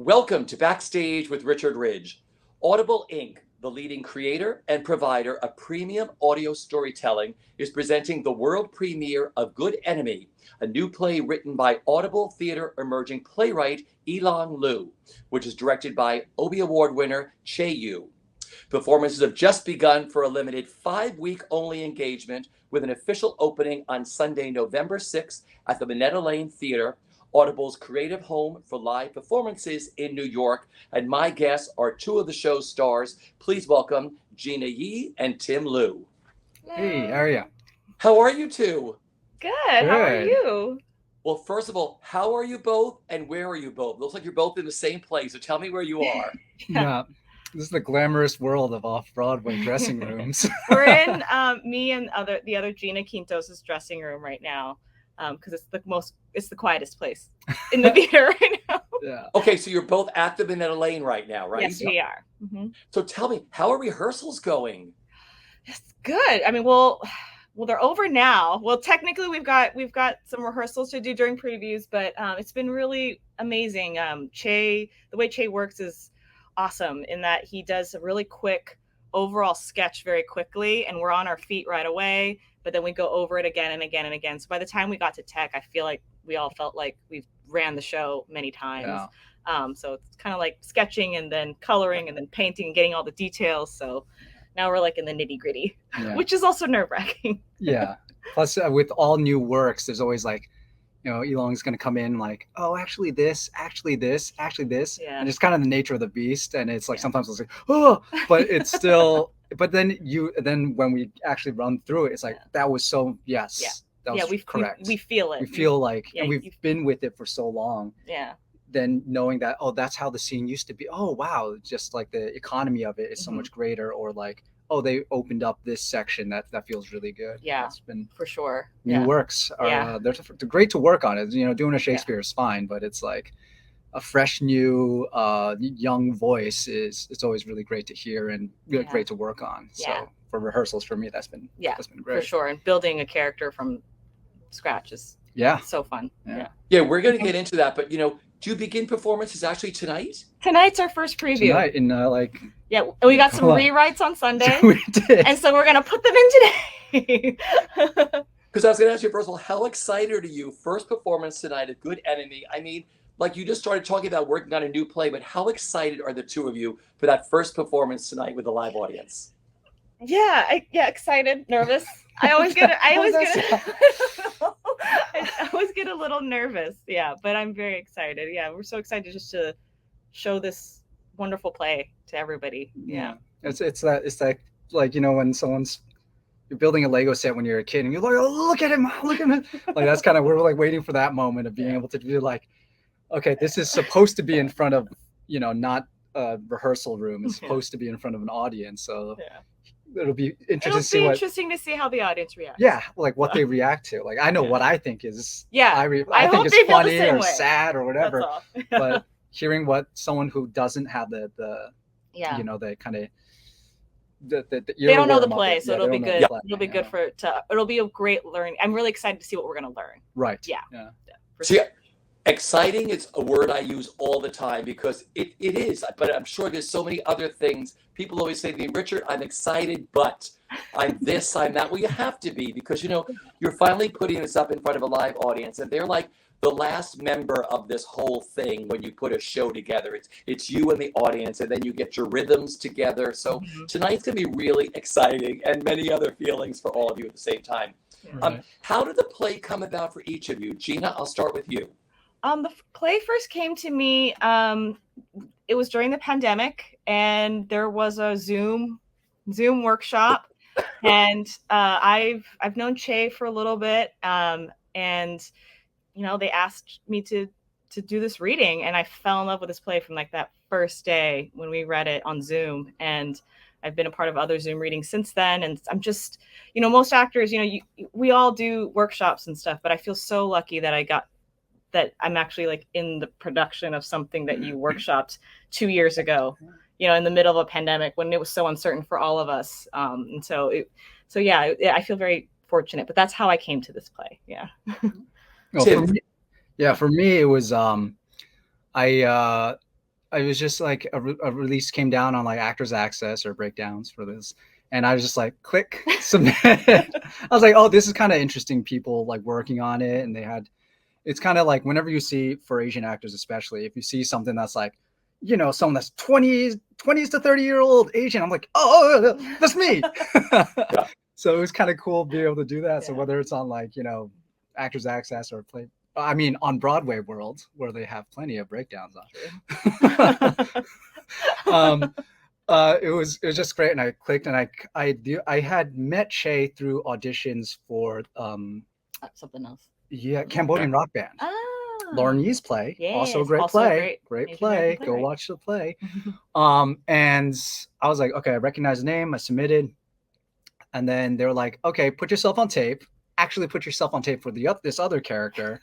Welcome to Backstage with Richard Ridge. Audible Inc., the leading creator and provider of premium audio storytelling, is presenting the world premiere of Good Enemy, a new play written by Audible Theater emerging playwright Elong Liu, which is directed by Obie Award winner Che Yu. Performances have just begun for a limited 5-week only engagement with an official opening on Sunday, November 6th at the Minetta Lane Theater, Audible's creative home for live performances in New York. And my guests are two of the show's stars. Please welcome Jeena Yi and Tim Liu. Hey, how are you? How are you two? Good. How are you? Well, first of all, how are you both and where are you both? Looks like you're both in the same place, so tell me where you are. Yeah. This is the glamorous world of off-Broadway dressing rooms. We're in me and the other Gina Quintos's dressing room right now, because it's the quietest place in the theater right now. Yeah. Okay, so you're both at the Minetta Lane right now, right? Yes, we are. Mm-hmm. So tell me, how are rehearsals going? It's good. I mean, well, they're over now. Well, technically, we've got some rehearsals to do during previews, but it's been really amazing. The way Che works is awesome in that he does a really quick overall sketch very quickly, and we're on our feet right away. But then we go over it again and again and again. So by the time we got to tech, I feel like we all felt like we've ran the show many times. Yeah. So it's kind of like sketching and then coloring and then painting and getting all the details. So now we're like in the nitty gritty, which is also nerve wracking. Yeah. Plus, with all new works, there's always like, Elong's going to come in like, oh, actually this. Yeah. And it's kind of the nature of the beast. And it's like, sometimes it's like, oh, but it's still, but then when we actually run through it, it's like, that was so, yes. Yeah. That was correct. We feel it. We feel like, and we've been with it for so long. Yeah. Then knowing that, oh, that's how the scene used to be. Oh, wow. Just like the economy of it is so much greater, or like, oh, they opened up this section that feels really good. Yeah, it's been for sure. New works are they're great to work on. It doing a Shakespeare is fine, but it's like a fresh new young voice it's always really great to hear and great to work on. So for rehearsals, for me, that's been great for sure. And building a character from scratch is so fun. Yeah, we're going to get into that, but do you begin performances actually tonight? Tonight's our first preview. Tonight in we got some rewrites on Sunday. We did. And so we're going to put them in today. Because I was going to ask you, first of all, how excited are you? First performance tonight of Good Enemy. I mean, like you just started talking about working on a new play, but how excited are the two of you for that first performance tonight with a live audience? Excited, nervous. I always get a little nervous. Yeah, but I'm very excited. Yeah, we're so excited just to show this wonderful play to everybody. Yeah. It's like when you're building a Lego set when you're a kid and you're like, oh, look at him. Like that's kind of, we're like waiting for that moment of being able to do like, okay, this is supposed to be in front of, not a rehearsal room. It's supposed to be in front of an audience. So it'll be interesting to see how the audience reacts. Yeah, like what they react to. Like I know what I think is. Yeah, I think it's funny or way. sad or whatever. But hearing what someone who doesn't have the kind of they don't know the play, so it'll be good. It'll be good it'll be a great learning. I'm really excited to see what we're going to learn. Right. Yeah. Exciting is a word I use all the time because it is, but I'm sure there's so many other things. People always say to me, Richard, I'm excited, but I'm this, I'm that. Well, you have to be because, you're finally putting this up in front of a live audience and they're like the last member of this whole thing when you put a show together. It's you and the audience and then you get your rhythms together. So tonight's going to be really exciting and many other feelings for all of you at the same time. Right. How did the play come about for each of you? Jeena, I'll start with you. The play first came to me, it was during the pandemic and there was a Zoom workshop and I've known Che for a little bit and they asked me to do this reading and I fell in love with this play from like that first day when we read it on Zoom, and I've been a part of other Zoom readings since then. And I'm just, most actors, we all do workshops and stuff, but I feel so lucky that I'm actually like in the production of something that you workshopped 2 years ago, in the middle of a pandemic when it was so uncertain for all of us. And so I feel very fortunate, but that's how I came to this play. Yeah. Well, for me, it was, I was just like a release came down on like Actors Access or Breakdowns for this, and I was just like click submit. I was like, oh, this is kind of interesting. People like working on it, and they had. It's kind of like whenever you see for Asian actors, especially if you see something that's like, you know, someone that's 20s to 30-year-old Asian, I'm like, oh, that's me. Yeah. So it was kind of cool being able to do that. So Yeah. whether it's on like, you know, Actors Access or I mean, on BroadwayWorld, where they have plenty of breakdowns on. It was just great, and I clicked, and I had met Shay through auditions for Something else. yeah, Cambodian rock band. Ah, Lauren Yee's play, also a yes, great also a play, great Asian play. American Go playwright. watch the play. And I was like, okay, I recognize the name. I submitted, and then they were like, okay, put yourself on tape. Actually, put yourself on tape for this other character.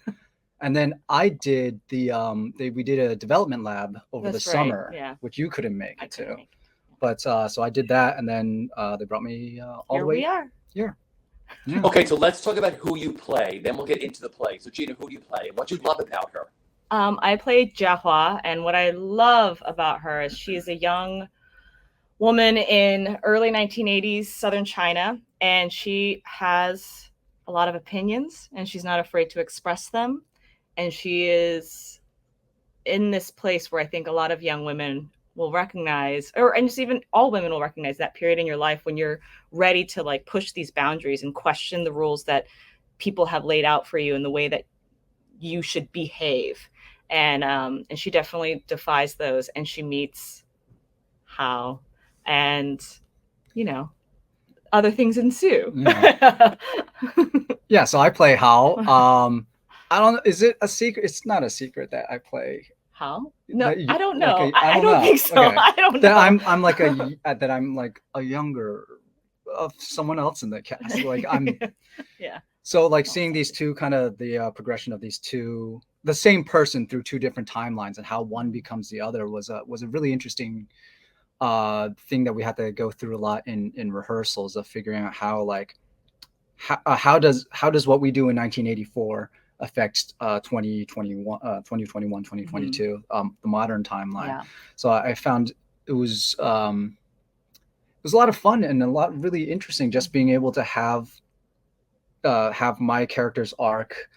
And then I did we did a development lab over That's the right, summer, yeah. which you couldn't make I it couldn't to. make it. But so I did that, and then they brought me all Here the way we are. here. Yeah. Okay, so let's talk about who you play. Then we'll get into the play. So Jeena, who do you play? What do you love about her? I play Jiahua, and what I love about her is she is a young woman in early 1980s Southern China, and she has a lot of opinions, and she's not afraid to express them. And she is in this place where I think a lot of young women will recognize, and just even all women will recognize that period in your life when you're ready to like push these boundaries and question the rules that people have laid out for you and the way that you should behave. And she definitely defies those, and she meets Hao, and you know, other things ensue. Yeah. Yeah, so I play Hao. I don't know. Is it a secret? It's not a secret that I play. How? No, That you- I don't like know. a- I I don't don't know. think so. Okay. I don't know. That I'm like that I'm like a younger of someone else in the cast. Like I'm Yeah. so like seeing these two kind of the progression of these two, the same person through two different timelines, and how one becomes the other was a really interesting thing that we had to go through a lot in rehearsals of figuring out how like how does what we do in 1984 affect 2021 2022 the modern timeline. Yeah. So I found it was a lot of fun and a lot really interesting just being able to have my character's arc.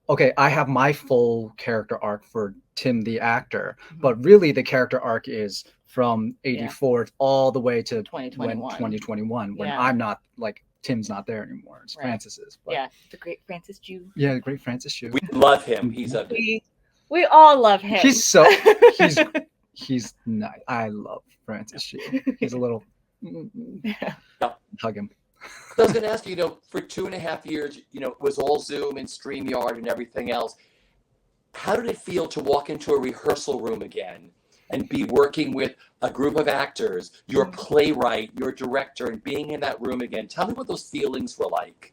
Okay, I have my full character arc for Tim the actor, but really the character arc is from 84 all the way to 2021 when Yeah. I'm not like Tim's not there anymore. It's Right. Francis's. But Yeah. The great Francis Jew. yeah, the great Francis Chu. We love him. He's a We all love him. He's so he's nice. I love Francis Chu. He's a little hug him. I was going to ask you, for 2.5 years, it was all Zoom and StreamYard and everything else. How did it feel to walk into a rehearsal room again and be working with a group of actors, your playwright, your director, and being in that room again? Tell me what those feelings were like.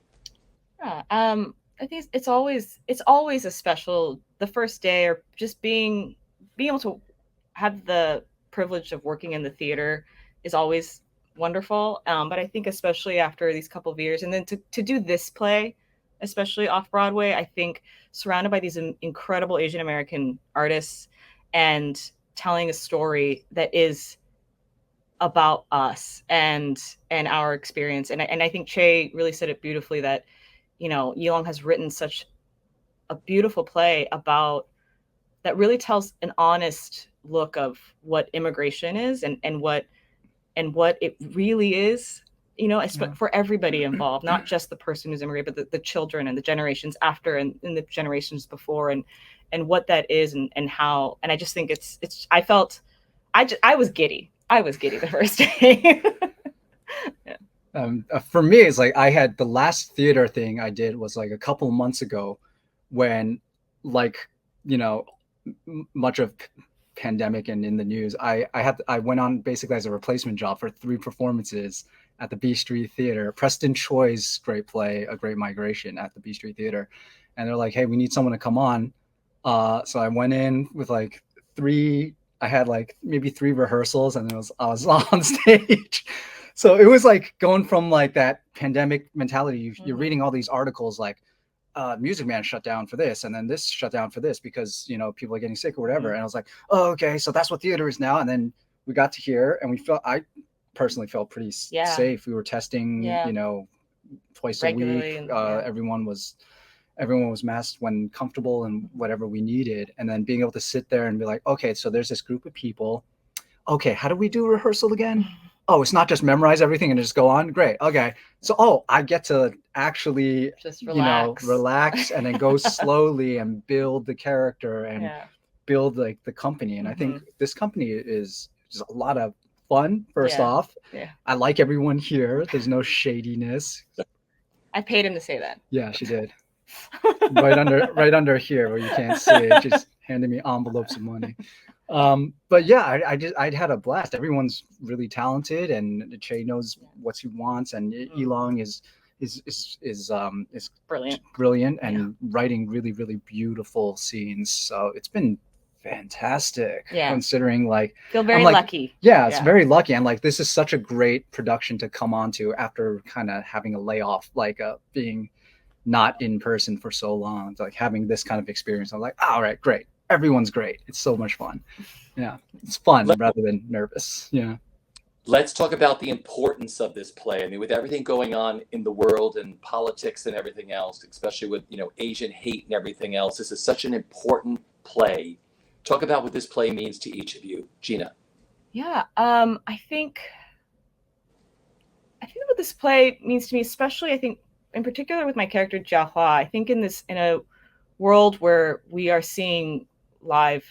Yeah, I think it's always a special, the first day, or just being able to have the privilege of working in the theater is always wonderful. But I think especially after these couple of years, and then to do this play, especially off Broadway, I think surrounded by these incredible Asian American artists and telling a story that is about us and our experience. And I think Che really said it beautifully that, Yilong has written such a beautiful play about that really tells an honest look of what immigration is and what it really is, for everybody involved, not just the person who's immigrated, but the children and the generations after and the generations before and what that is and how. And I just think I was giddy. I was giddy the first day. Yeah. For me, it's like I had the last theater thing I did was like a couple of months ago when much of pandemic and in the news, I went on basically as a replacement job for 3 performances at the B Street Theater. Preston Choi's great play, A Great Migration, at the B Street Theater. And they're like, hey, we need someone to come on. So I went in with like 3, I had like maybe 3 rehearsals, and I was on stage. So it was like going from like that pandemic mentality. You're reading all these articles like, Music Man shut down for this, and then this shut down for this because people are getting sick or whatever. And I was like, oh, okay, so that's what theater is now. And then we got to here, and I personally felt pretty safe. We were testing, twice regularly, a week. Everyone was masked when comfortable and whatever we needed. And then being able to sit there and be like, okay, so there's this group of people. Okay, how do we do rehearsal again? Oh, it's not just memorize everything and just go on. Great. Okay. So, I get to actually, just relax, and then go slowly and build the character and build like the company. And I think this company is just a lot of fun. First off, I like everyone here. There's no shadiness. I paid him to say that. Yeah, she did. right under here where you can't see it. She's handing me envelopes of money. But yeah, I'd had a blast. Everyone's really talented, and Che knows what he wants, and Elong is brilliant and writing really, really beautiful scenes. So it's been fantastic. Considering feel very lucky. It's very lucky, and this is such a great production to come onto after kind of having a layoff, being not in person for so long. It's having this kind of experience. I'm like, all right, great. Everyone's great. It's so much fun. Yeah, it's fun rather than nervous. Yeah. Let's talk about the importance of this play. I mean, with everything going on in the world and politics and everything else, especially with Asian hate and everything else, this is such an important play. Talk about what this play means to each of you, Jeena. Yeah, I think what this play means to me, especially I think in particular with my character Jiahua, I think in a world where we are seeing live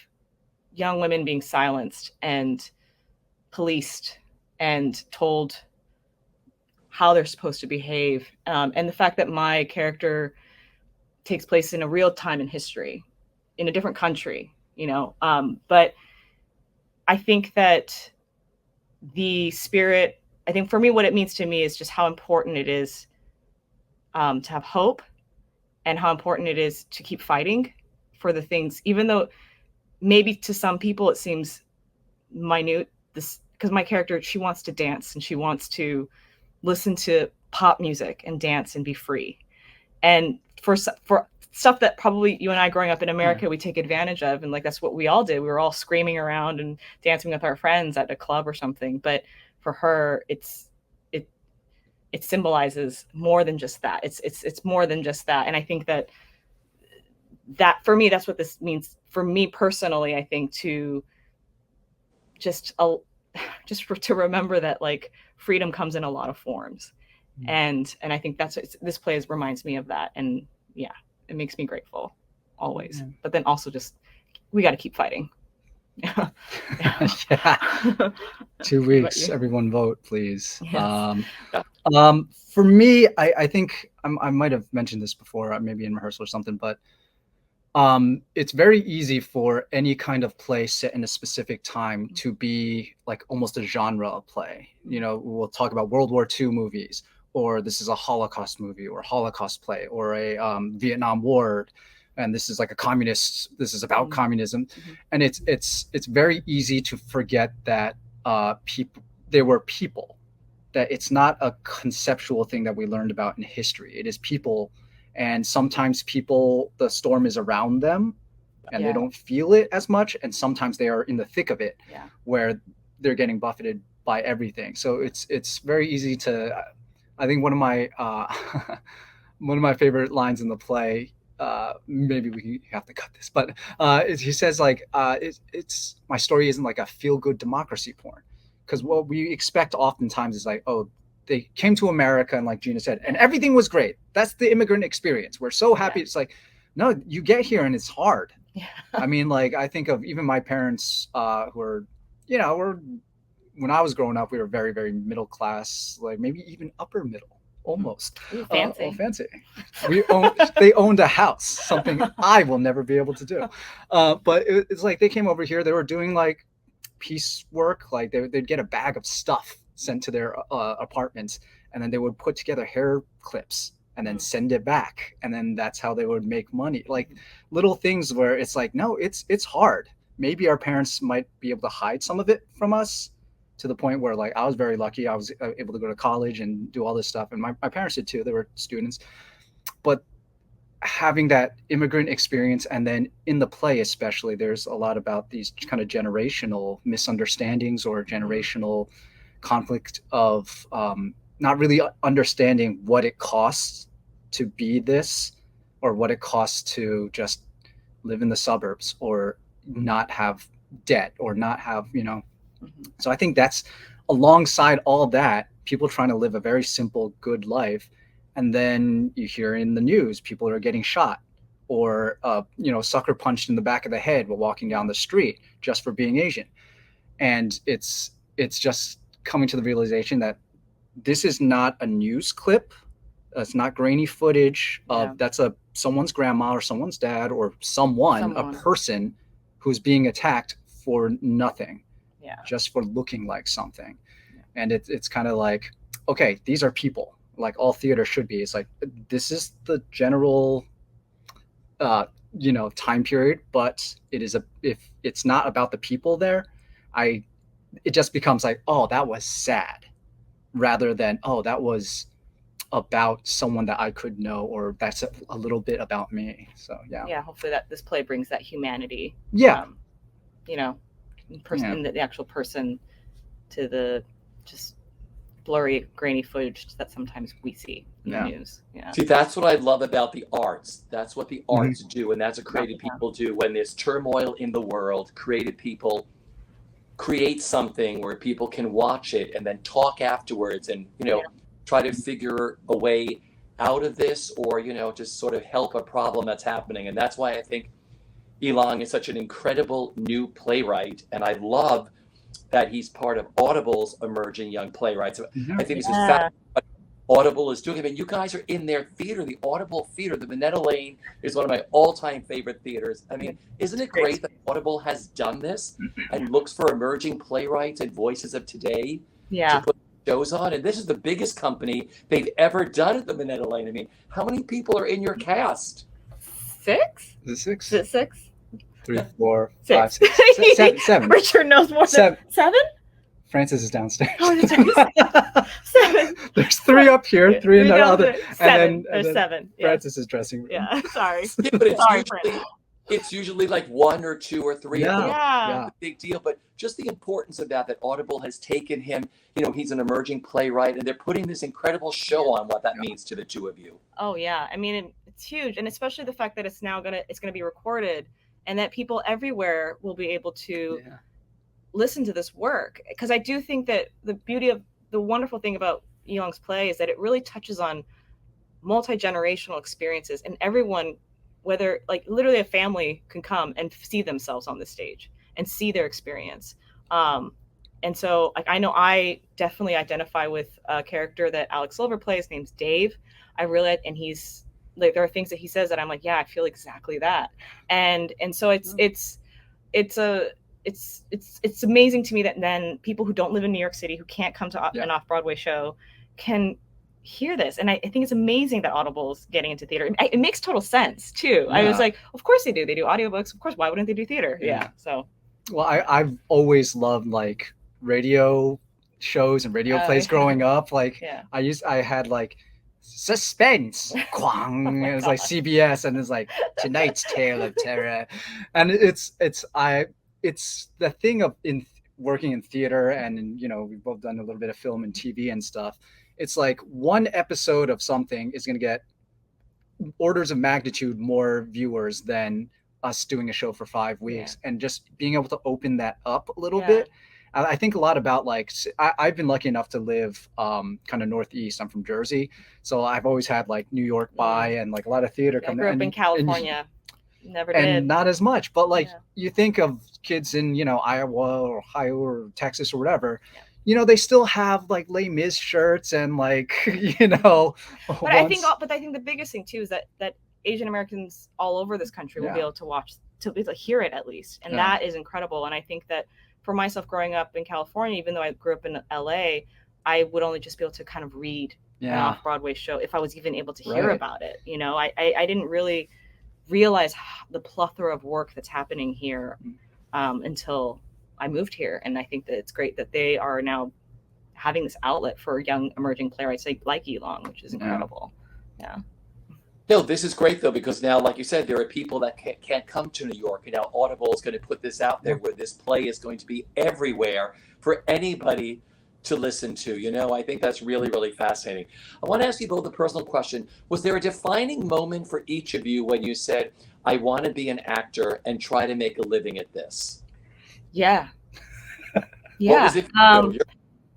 young women being silenced and policed and told how they're supposed to behave, and the fact that my character takes place in a real time in history, in a different country, but I think that the spirit, I think for me, what it means to me is just how important it is to have hope, and how important it is to keep fighting for the things, even though maybe to some people it seems minute. Because my character, she wants to dance and she wants to listen to pop music and dance and be free. And for stuff that probably you and I growing up in America, we take advantage of. And that's what we all did. We were all screaming around and dancing with our friends at a club or something. But for her, it symbolizes more than just that. It's more than just that. And I think that for me, that's what this means for me personally. I think to to remember that freedom comes in a lot of forms. And I think this play reminds me of that. And it makes me grateful always. But then also we got to keep fighting. Yeah. 2 weeks, everyone vote, please. Yes. For me, I think I might have mentioned this before, maybe in rehearsal or something, but it's very easy for any kind of play set in a specific time to be almost a genre of play. We'll talk about World War II movies, or this is a Holocaust movie, or a Holocaust play, or a Vietnam War, and this is this is about communism. And it's very easy to forget that there were people, that it's not a conceptual thing that we learned about in history. It is people. And sometimes people, the storm is around them and they don't feel it as much. And sometimes they are in the thick of it, where they're getting buffeted by everything. So it's very easy to, I think one of my favorite lines in the play, maybe we have to cut this, but he says it's my story isn't like a feel-good democracy porn. Because what we expect oftentimes is they came to America and, like Jeena said, and everything was great. That's the immigrant experience. We're so happy. It's no, you get here and it's hard. I mean, I think of even my parents who are, when I was growing up, we were very, very middle class, maybe even upper middle, almost. Ooh, fancy. Fancy. They owned a house, something I will never be able to do. But it's they came over here. They were doing piecework. They'd get a bag of stuff sent to their apartments, and then they would put together hair clips and then send it back, and then that's how they would make money. Little things where it's no, it's hard. Maybe our parents might be able to hide some of it from us, to the point where I was very lucky. I was able to go to college and do all this stuff, and my parents did too. They were students, but having that immigrant experience, and then in the play especially, there's a lot about these kind of generational misunderstandings or generational conflict of not really understanding what it costs to be this, or what it costs to just live in the suburbs, or not have debt, or not have, So I think that's alongside all that, people trying to live a very simple, good life. And then you hear in the news, people are getting shot, or, sucker punched in the back of the head while walking down the street just for being Asian. And it's just coming to the realization that this is not a news clip. It's not grainy footage of that's someone's grandma or someone's dad or someone, a person who's being attacked for nothing, just for looking like something. And it's kind of like, okay, these are people, like all theater should be. It's like, this is the general, time period, but if it's not about the people there, it just becomes like, oh, that was sad, rather than, oh, that was about someone that I could know, or that's a little bit about me. So hopefully that this play brings that humanity, person, the actual person, to the just blurry, grainy footage that sometimes we see in the news. See, that's what I love about the arts. That's what the arts do, and that's what creative people do. When there's turmoil in the world, creative people create something where people can watch it and then talk afterwards, and try to figure a way out of this, or just sort of help a problem that's happening. And that's why I think Ilong is such an incredible new playwright, and I love that he's part of Audible's emerging young playwrights. I think this is fabulous what Audible is doing. I mean, you guys are in their theater, the Audible theater. The Minetta Lane is one of my all-time favorite theaters. I mean, isn't it great that Audible has done this and looks for emerging playwrights and voices of today to put shows on? And this is the biggest company they've ever done at the Minetta Lane. I mean, how many people are in your cast? 6? Is it 6? Is it 6? 3, 4, 6. 5, 6, 7. Richard knows more than 7. Francis is downstairs. Oh, that's right. 7. There's 3 up here, 3 in the other, 7. There's 7. Francis is dressing room. Yeah, sorry. Yeah, but it's usually like 1 or 2 or 3. Yeah. Big deal. But just the importance of that Audible has taken him. He's an emerging playwright, and they're putting this incredible show on. What that means to the two of you. Oh yeah, I mean, it's huge, and especially the fact that it's gonna be recorded, and that people everywhere will be able to listen to this work. Because I do think that the wonderful thing about Ilong's play is that it really touches on multi-generational experiences, and everyone, whether like literally a family, can come and see themselves on the stage and see their experience. And so like, I know I definitely identify with a character that Alex Silver plays, named Dave. And he's like, there are things that he says that I'm like, yeah, I feel exactly that. And so it's amazing to me that then people who don't live in New York City, who can't come to an off-Broadway show, can hear this. And I think it's amazing that Audible's getting into theater. It makes total sense too. I was like, of course they do audiobooks, of course, why wouldn't they do theater? So well, I've always loved like radio shows and radio plays growing up. Like I had like suspense, Kwang. It was like CBS, and it's like tonight's tale of terror. And it's the thing of in working in theater, and we've both done a little bit of film and TV and stuff. It's like one episode of something is going to get orders of magnitude more viewers than us doing a show for 5 weeks. And just being able to open that up a little bit. I think a lot about like, I've been lucky enough to live kind of Northeast. I'm from Jersey. So I've always had like New York by and like a lot of theater coming. I grew up in California. Never did. And not as much, but like you think of kids in, Iowa or Ohio or Texas or whatever, they still have like Les Mis shirts and like, But I think the biggest thing too is that Asian Americans all over this country will be able to watch, to be able to hear it at least. And that is incredible. And I think that for myself growing up in California, even though I grew up in LA, I would only just be able to kind of read an off-Broadway show if I was even able to hear about it. I didn't really realize the plethora of work that's happening here until I moved here. And I think that it's great that they are now having this outlet for young emerging playwrights like Ilong, which is incredible. No, this is great though, because now, like you said, there are people that can't come to New York, and now Audible is going to put this out there where this play is going to be everywhere for anybody to listen to. I think that's really, really fascinating. I want to ask you both a personal question. Was there a defining moment for each of you when you said, I want to be an actor and try to make a living at this? Yeah. What Yeah. was it for you?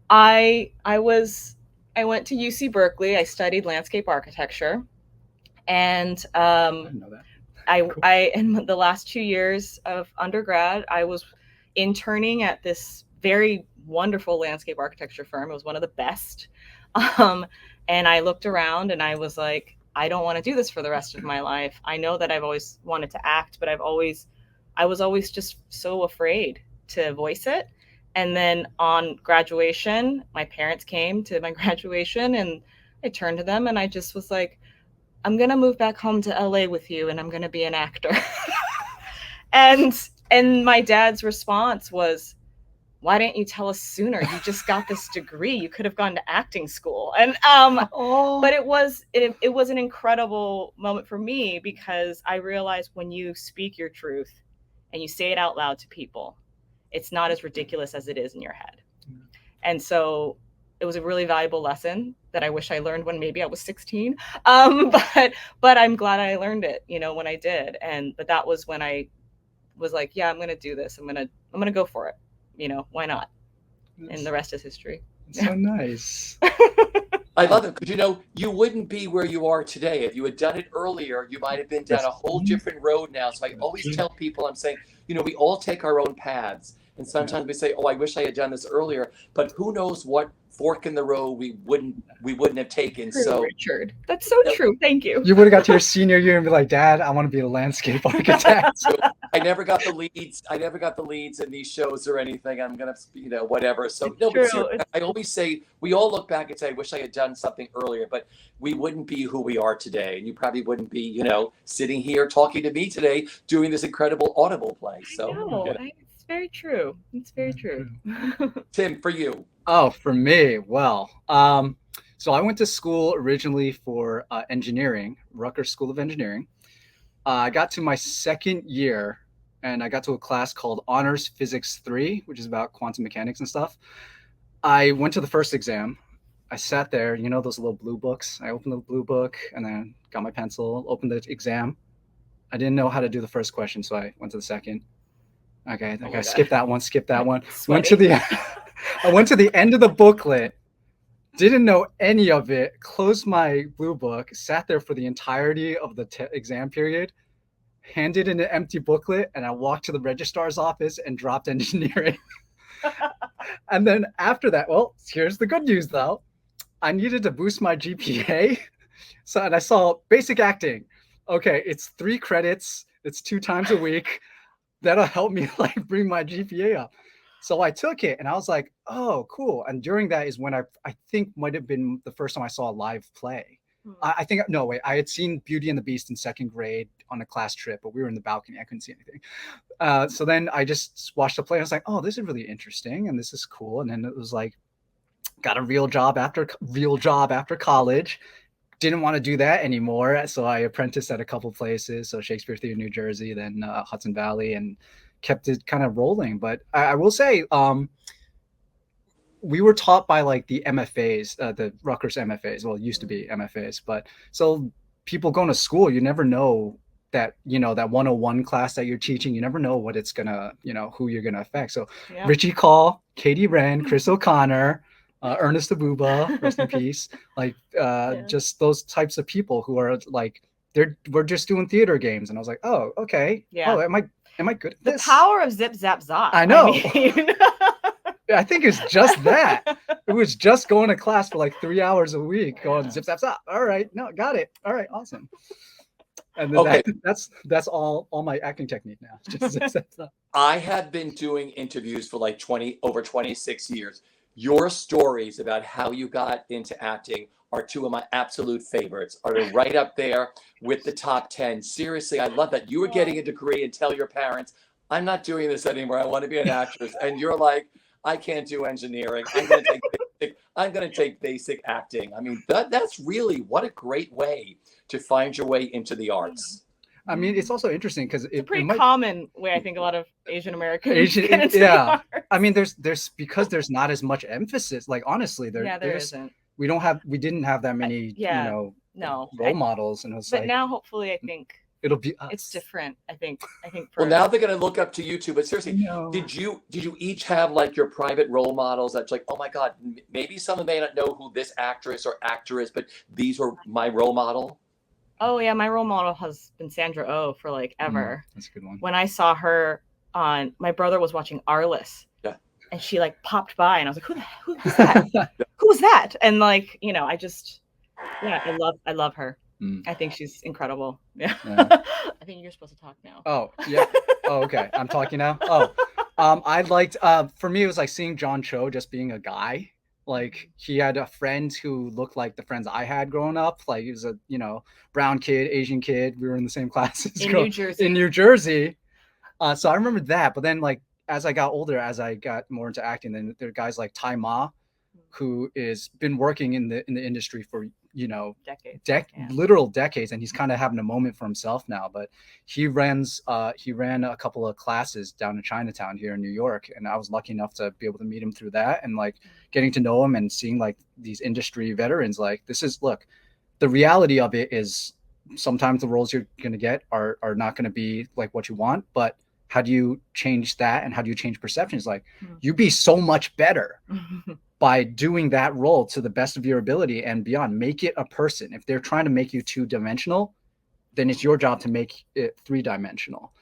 I went to UC Berkeley. I studied landscape architecture, and I didn't know that. I in the last 2 years of undergrad, I was interning at this very wonderful landscape architecture firm. It was one of the best. And I looked around and I was like, I don't want to do this for the rest of my life. I know that I've always wanted to act, but I was always just so afraid to voice it. And then on graduation, my parents came to my graduation, and I turned to them and I just was like, I'm going to move back home to LA with you, and I'm going to be an actor. and my dad's response was, why didn't you tell us sooner? You just got this degree. You could have gone to acting school. And but it was an incredible moment for me, because I realized when you speak your truth and you say it out loud to people, it's not as ridiculous as it is in your head. And so it was a really valuable lesson that I wish I learned when maybe I was 16. But I'm glad I learned it, when I did. But that was when I was like, yeah, I'm going to do this. I'm going to go for it. Why not? And the rest is history. So nice. I love it, because you wouldn't be where you are today. If you had done it earlier, you might have been down a whole different road now. So I always tell people, I'm saying, we all take our own paths. And sometimes we say, oh, I wish I had done this earlier, but who knows what fork in the road we wouldn't have taken. True, So Richard, that's so true. Thank you. You would have got to your senior year and be like, Dad, I want to be a landscape architect. So I never got the leads in these shows or anything. I'm gonna, whatever. So no, but seriously, I always say, we all look back and say, I wish I had done something earlier, but we wouldn't be who we are today, and you probably wouldn't be, sitting here talking to me today, doing this incredible Audible play. So it's very true. It's very true. Tim, for you. Oh, for me, well, so I went to school originally for engineering, Rutgers School of Engineering. I got to my second year, and I got to a class called Honors Physics 3, which is about quantum mechanics and stuff. I went to the first exam. I sat there, those little blue books. I opened the blue book and then got my pencil, opened the exam. I didn't know how to do the first question, so I went to the second. Okay, skip that one. I went to the end of the booklet, didn't know any of it, closed my blue book, sat there for the entirety of the exam period, handed in an empty booklet, and I walked to the registrar's office and dropped engineering. And then after that, well, here's the good news though. I needed to boost my GPA. And I saw basic acting. Okay, it's 3 credits. It's 2 times a week. That'll help me bring my GPA up. So I took it and I was like, oh, cool. And during that is when I think might have been the first time I saw a live play. I had seen Beauty and the Beast in 2nd grade on a class trip, but we were in the balcony. I couldn't see anything. So then I just watched the play. I was like, oh, this is really interesting. And this is cool. And then it was like, got a real job after college. Didn't want to do that anymore. So I apprenticed at a couple places. So Shakespeare Theater, New Jersey, then Hudson Valley, and kept it kind of rolling. But I will say, we were taught by the MFAs, the Rutgers MFAs. Well, it used to be MFAs, but so people going to school, you never know that, that 101 class that you're teaching, you never know what it's gonna, who you're gonna affect. So yeah. Richie Call, Katie Wren, Chris O'Connor, Ernest Abuba, rest in peace. Just those types of people who are we're just doing theater games. And I was like, oh, okay. Yeah. Oh, am I good at this? The power of zip, zap, zop. I know. I think it's just that. It was just going to class for 3 hours a week, going zip, zap, zop. All right. No, got it. All right. Awesome. And then that's all my acting technique now. Just zip, zap, zop. I have been doing interviews for over 26 years. Your stories about how you got into acting are 2 of my absolute favorites. Are right up there with the top 10. Seriously, I love that. You were getting a degree and tell your parents, I'm not doing this anymore. I want to be an actress. And you're like, I can't do engineering. I'm going to take I'm going to take basic acting. I mean, that's really what a great way to find your way into the arts. I mean, it's also interesting because It's a pretty common way I think a lot of Asian Americans get into the yeah. arts. I mean, there's because there's not as much emphasis. Like honestly, there isn't. We didn't have that many role models, and it was but now hopefully I think it'll be us. It's different. I think. Well, now they're going to look up to you too. But seriously, did you each have like your private role models? That's like, oh my God, maybe someone may not know who this actress or actor is, but these were my role model. Oh yeah, my role model has been Sandra Oh for like ever. That's a good one. When I saw her on, my brother was watching Arliss. Yeah. And she like popped by, and I was like, who's that? Who's that? And like, I love her. I think she's incredible. Yeah. I think you're supposed to talk now. Oh yeah. Oh okay. I'm talking now. Oh, I liked. For me, it was like seeing John Cho just being a guy. Like he had a friend who looked like the friends I had growing up. Like he was a brown kid, Asian kid. We were in the same classes in New Jersey. In New Jersey. So I remember that. But then like as I got older, as I got more into acting, then there are guys like Tai Ma, who is been working in the industry for decades, literal decades, and he's kind of having a moment for himself now. But he ran a couple of classes down in Chinatown here in New York, and I was lucky enough to be able to meet him through that, and like getting to know him and seeing like these industry veterans. Like the reality of it is sometimes the roles you're going to get are not going to be like what you want, but how do you change that, and how do you change perceptions? Like you'd be so much better by doing that role to the best of your ability and beyond. Make it a person. If they're trying to make you 2-dimensional, then it's your job to make it 3-dimensional.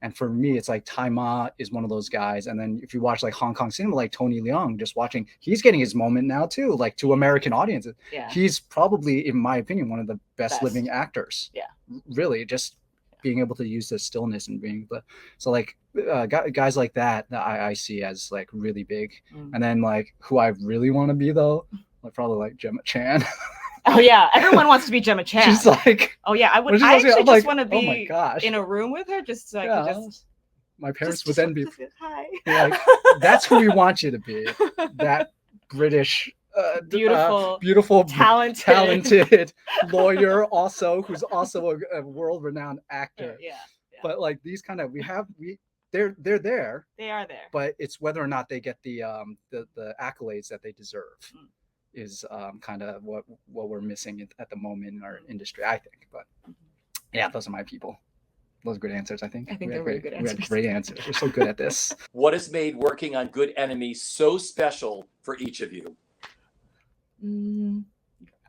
And for me, it's like Tai Ma is one of those guys. And then if you watch like Hong Kong cinema, like Tony Leung, just watching, he's getting his moment now too, like to American audiences. Yeah. He's probably, in my opinion, one of the best living actors. Yeah. Really, just being able to use the stillness and being so like guys like that I see as like really big. And then like who I really want to be though, like probably like Gemma Chan. Oh yeah, everyone wants to be Gemma Chan. She's like, oh yeah, I actually just want to be oh my gosh, in a room with her, just so I could just. My parents would then be hi. Like, that's who we want you to be. That British. Beautiful, talented lawyer, also who's also a world-renowned actor. Yeah. But like these kind of they're there. They are there. But it's whether or not they get the accolades that they deserve is kind of what we're missing at the moment in our industry, I think. But yeah, those are my people. Those are good answers, I think. I think they're really good answers. We had great answers. We're so good at this. What has made working on Good Enemy so special for each of you?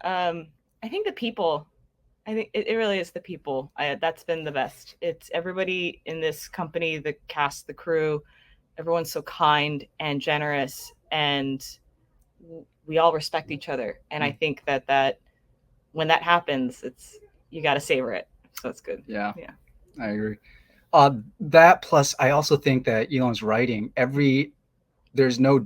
I think the people. I think it really is the people. That's been the best. It's everybody in this company, the cast, the crew. Everyone's so kind and generous, and we all respect each other. And I think that when that happens, you got to savor it. So it's good. Yeah, I agree. That plus, I also think that Elon's writing. There's no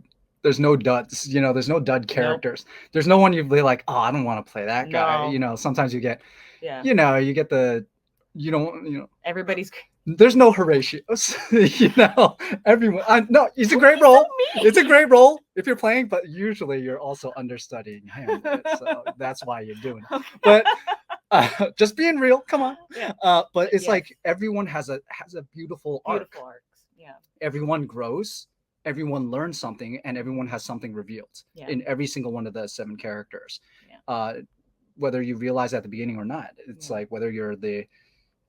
duds, there's no dud characters. Nope. There's no one you'd be like, oh, I don't want to play that guy. Sometimes you get, you get everybody's. There's no Horatius, everyone. No, it's a great role. It's a great role if you're playing, but usually you're also understudying him. So that's why you're doing it. But just being real, come on. Yeah. But it's like everyone has a beautiful arc. Beautiful arcs. Yeah. Everyone grows. Everyone learns something, and everyone has something revealed in every single one of the 7 characters. Whether you realize at the beginning or not, it's like whether you're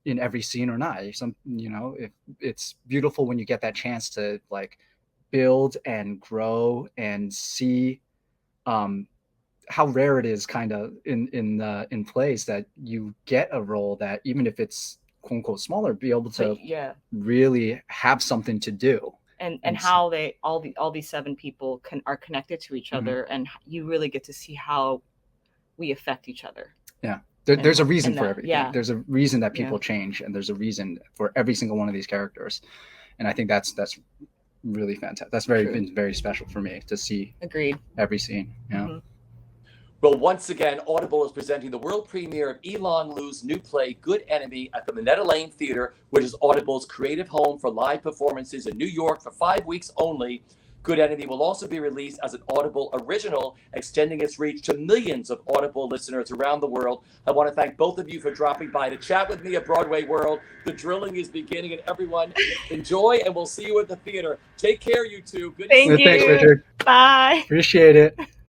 in every scene or not. If it's beautiful when you get that chance to like build and grow and see how rare it is kind of in plays that you get a role that even if it's quote unquote smaller, be able to really have something to do. And how they all these 7 people are connected to each other, and you really get to see how we affect each other. Yeah, there's a reason for everything. Yeah. There's a reason that people change, and there's a reason for every single one of these characters, and I think that's really fantastic. That's been very special for me to see. Agreed. Every scene. Yeah. Mm-hmm. Well, once again, Audible is presenting the world premiere of Elon Liu's new play, Good Enemy, at the Minetta Lane Theater, which is Audible's creative home for live performances in New York for 5 weeks only. Good Enemy will also be released as an Audible original, extending its reach to millions of Audible listeners around the world. I want to thank both of you for dropping by to chat with me at Broadway World. The drilling is beginning, and everyone enjoy, and we'll see you at the theater. Take care, you two. Good to Thank see you. Thanks, Richard. Bye. Appreciate it.